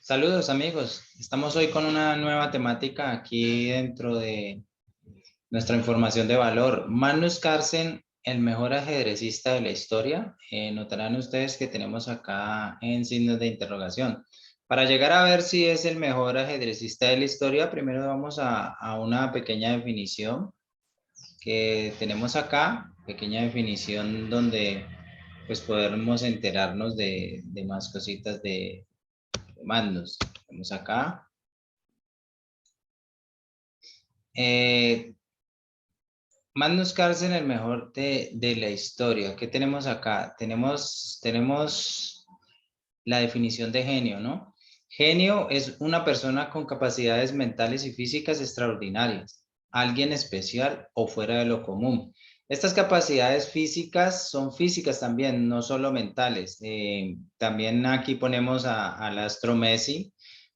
Saludos amigos, estamos hoy con una nueva temática aquí dentro de nuestra información de valor. Magnus Carlsen, el mejor ajedrecista de la historia. Notarán ustedes que tenemos acá en signos de interrogación. Para llegar a ver si es el mejor ajedrecista de la historia, primero vamos a una pequeña definición que tenemos acá, pequeña definición donde pues podemos enterarnos de más cositas de Magnus. Vamos acá. Eh, Magnus Carlsen, el mejor de la historia. ¿Qué tenemos acá? Tenemos la definición de genio, ¿no? Genio es una persona con capacidades mentales y físicas extraordinarias, alguien especial o fuera de lo común. Estas capacidades físicas son físicas también, no solo mentales. También aquí ponemos al astro Messi.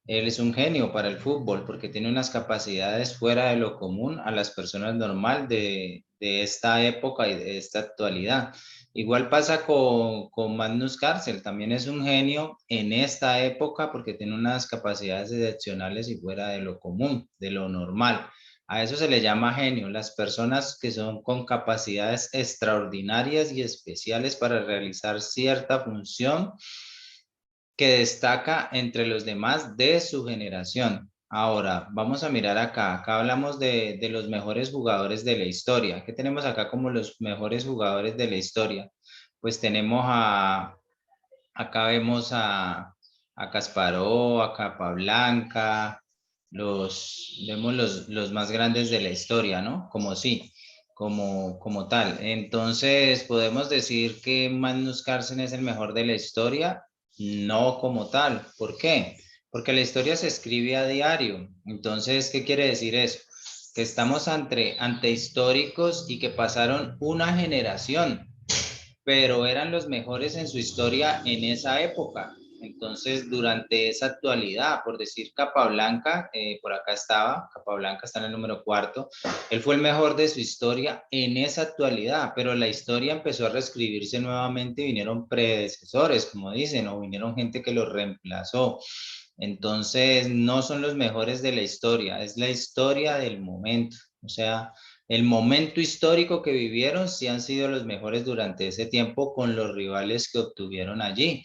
Él es un genio para el fútbol porque tiene unas capacidades fuera de lo común a las personas normal de esta época y de esta actualidad. Igual pasa con Magnus Carlsen, también es un genio en esta época porque tiene unas capacidades excepcionales y fuera de lo común, de lo normal. A eso se le llama genio, las personas que son con capacidades extraordinarias y especiales para realizar cierta función que destaca entre los demás de su generación. Ahora, vamos a mirar acá. Acá hablamos de los mejores jugadores de la historia. ¿Qué tenemos acá como los mejores jugadores de la historia? Pues tenemos acá vemos a Kasparov, a Capablanca, vemos los más grandes de la historia, ¿no? Como sí, como tal. Entonces, ¿podemos decir que Magnus Carlsen es el mejor de la historia? No como tal. ¿Por qué? Porque la historia se escribe a diario. Entonces, ¿qué quiere decir eso? Que estamos ante históricos y que pasaron una generación, pero eran los mejores en su historia en esa época. Entonces, durante esa actualidad, por decir Capablanca, por acá estaba, Capablanca está en el número cuarto, él fue el mejor de su historia en esa actualidad, pero la historia empezó a reescribirse nuevamente y vinieron predecesores, como dicen, o vinieron gente que lo reemplazó. Entonces, no son los mejores de la historia, es la historia del momento. O sea, el momento histórico que vivieron sí han sido los mejores durante ese tiempo con los rivales que obtuvieron allí.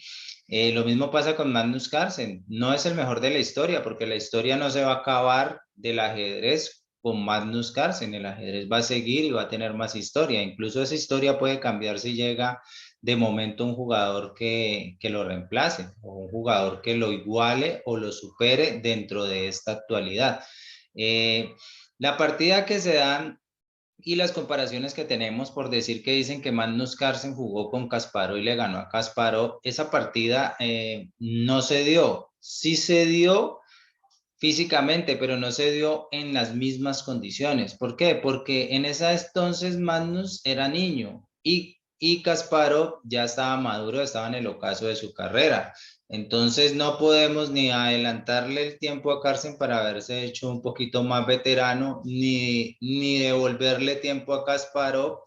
Lo mismo pasa con Magnus Carlsen. No es el mejor de la historia porque la historia no se va a acabar del ajedrez con Magnus Carlsen. El ajedrez va a seguir y va a tener más historia. Incluso esa historia puede cambiar si llega de momento un jugador que lo reemplace o un jugador que lo iguale o lo supere dentro de esta actualidad. Eh, la partida que se dan y las comparaciones que tenemos por decir que dicen que Magnus Carlsen jugó con Kasparov y le ganó a Kasparov, esa partida no se dio. Sí se dio físicamente, pero no se dio en las mismas condiciones. ¿Por qué? Porque en esa entonces Magnus era niño y Kasparov ya estaba maduro, estaba en el ocaso de su carrera. Entonces no podemos ni adelantarle el tiempo a Carlsen para haberse hecho un poquito más veterano, ni devolverle tiempo a Kasparov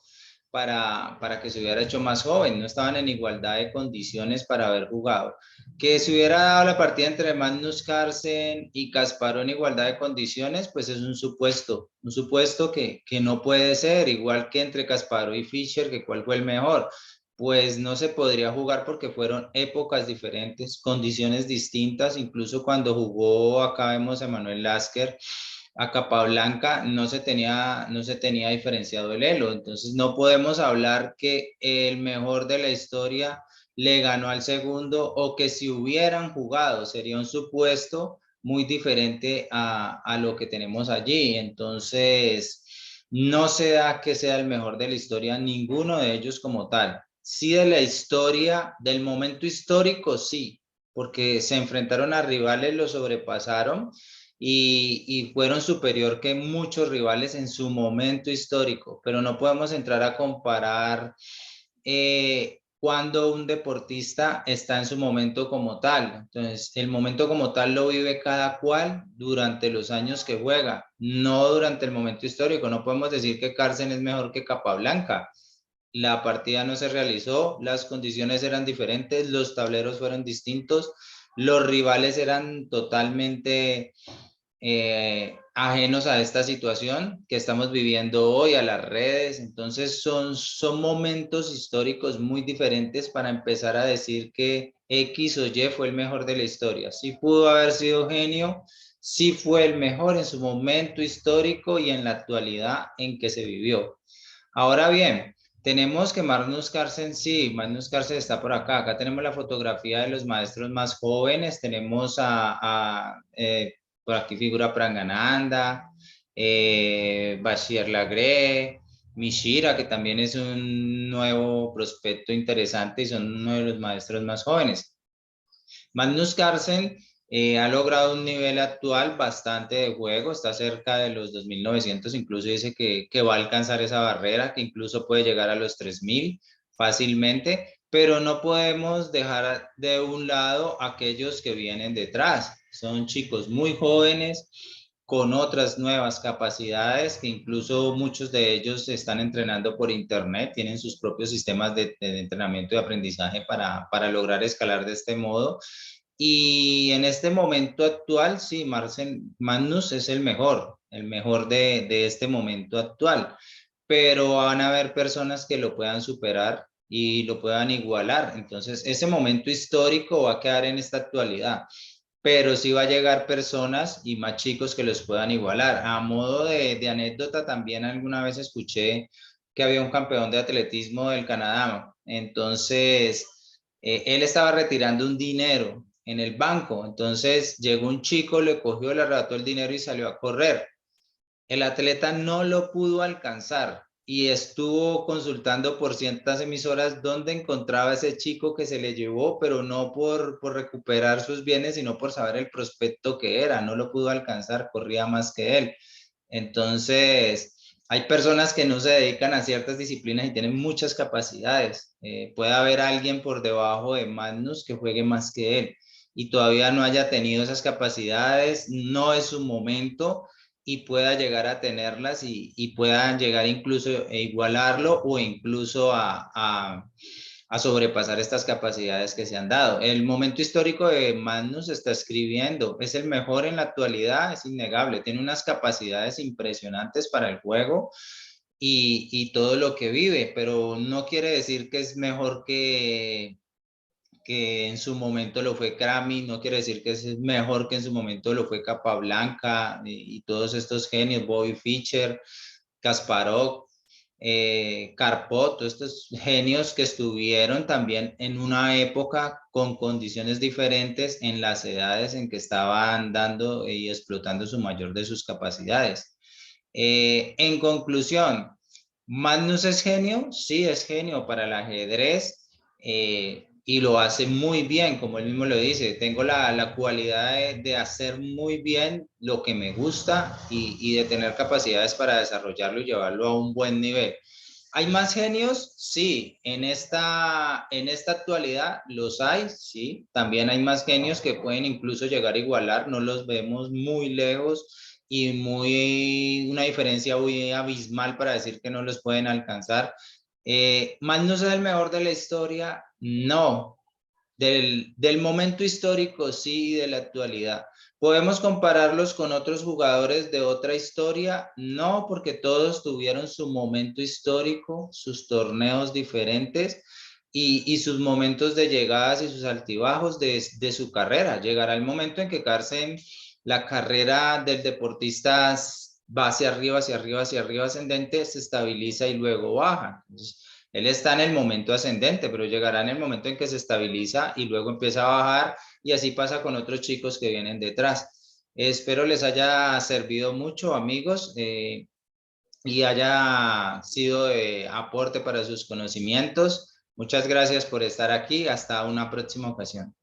para que se hubiera hecho más joven. No estaban en igualdad de condiciones para haber jugado. Que se hubiera dado la partida entre Magnus Carlsen y Kasparov en igualdad de condiciones, pues es un supuesto que no puede ser, igual que entre Kasparov y Fischer, que cuál fue el mejor. Pues no se podría jugar porque fueron épocas diferentes, condiciones distintas, incluso cuando jugó, acá vemos a Manuel Lasker, a Capablanca no se tenía diferenciado el elo, entonces no podemos hablar que el mejor de la historia le ganó al segundo o que si hubieran jugado sería un supuesto muy diferente a lo que tenemos allí. Entonces, no se da que sea el mejor de la historia, ninguno de ellos como tal. Sí de la historia, del momento histórico, sí, porque se enfrentaron a rivales, lo sobrepasaron y fueron superior que muchos rivales en su momento histórico, pero no podemos entrar a comparar cuando un deportista está en su momento como tal. Entonces, el momento como tal lo vive cada cual durante los años que juega, no durante el momento histórico. No podemos decir que Carlsen es mejor que Capablanca. La partida no se realizó, las condiciones eran diferentes, los tableros fueron distintos, los rivales eran totalmente ajenos a esta situación que estamos viviendo hoy, a las redes. Entonces son momentos históricos muy diferentes para empezar a decir que X o Y fue el mejor de la historia. Sí pudo haber sido genio, sí fue el mejor en su momento histórico y en la actualidad en que se vivió. Ahora bien, tenemos que Magnus Carlsen, sí, Magnus Carlsen está por acá. Acá tenemos la fotografía de los maestros más jóvenes. Tenemos por aquí figura Prangananda, Bashir Lagré, Mishira, que también es un nuevo prospecto interesante y son uno de los maestros más jóvenes. Magnus Carlsen ha logrado un nivel actual bastante de juego, está cerca de los 2.900, incluso dice que va a alcanzar esa barrera, que incluso puede llegar a los 3.000 fácilmente, pero no podemos dejar de un lado aquellos que vienen detrás. Son chicos muy jóvenes, con otras nuevas capacidades, que incluso muchos de ellos se están entrenando por internet, tienen sus propios sistemas de entrenamiento y aprendizaje para lograr escalar de este modo. Y en este momento actual, sí, Magnus es el mejor de este momento actual, pero van a haber personas que lo puedan superar y lo puedan igualar. Entonces, ese momento histórico va a quedar en esta actualidad, pero sí va a llegar personas y más chicos que los puedan igualar. A modo de anécdota, también alguna vez escuché que había un campeón de atletismo del Canadá. Entonces, él estaba retirando un dinero en el banco. Entonces, llegó un chico, le cogió, le arrebató el dinero y salió a correr. El atleta no lo pudo alcanzar y estuvo consultando por ciertas emisoras dónde encontraba ese chico que se le llevó, pero no por recuperar sus bienes, sino por saber el prospecto que era. No lo pudo alcanzar, corría más que él. Entonces, hay personas que no se dedican a ciertas disciplinas y tienen muchas capacidades. Puede haber alguien por debajo de Magnus que juegue más que él y todavía no haya tenido esas capacidades, no es su momento y pueda llegar a tenerlas y puedan llegar incluso a igualarlo o incluso a sobrepasar estas capacidades que se han dado. El momento histórico de Magnus está escribiendo, es el mejor en la actualidad, es innegable, tiene unas capacidades impresionantes para el juego y todo lo que vive, pero no quiere decir que es mejor que en su momento lo fue Kramnik, no quiere decir que es mejor que en su momento lo fue Capablanca y todos estos genios, Bobby Fischer, Kasparov, Karpov, todos estos genios que estuvieron también en una época con condiciones diferentes en las edades en que estaban dando y explotando su mayor de sus capacidades. En conclusión, Magnus es genio, sí es genio para el ajedrez y lo hace muy bien, como él mismo lo dice, tengo la cualidad de hacer muy bien lo que me gusta y de tener capacidades para desarrollarlo y llevarlo a un buen nivel. ¿Hay más genios? Sí, en esta actualidad los hay, sí. También hay más genios que pueden incluso llegar a igualar, no los vemos muy lejos y una diferencia muy abismal para decir que no los pueden alcanzar. ¿Magnus es el mejor de la historia? No. Del momento histórico, sí, y de la actualidad. ¿Podemos compararlos con otros jugadores de otra historia? No, porque todos tuvieron su momento histórico, sus torneos diferentes y sus momentos de llegadas y sus altibajos de su carrera. Llegará el momento en que Carlsen, la carrera del deportista va hacia arriba, hacia arriba, hacia arriba ascendente, se estabiliza y luego baja. Entonces, él está en el momento ascendente, pero llegará en el momento en que se estabiliza y luego empieza a bajar y así pasa con otros chicos que vienen detrás. Espero les haya servido mucho, amigos, y haya sido de aporte para sus conocimientos. Muchas gracias por estar aquí. Hasta una próxima ocasión.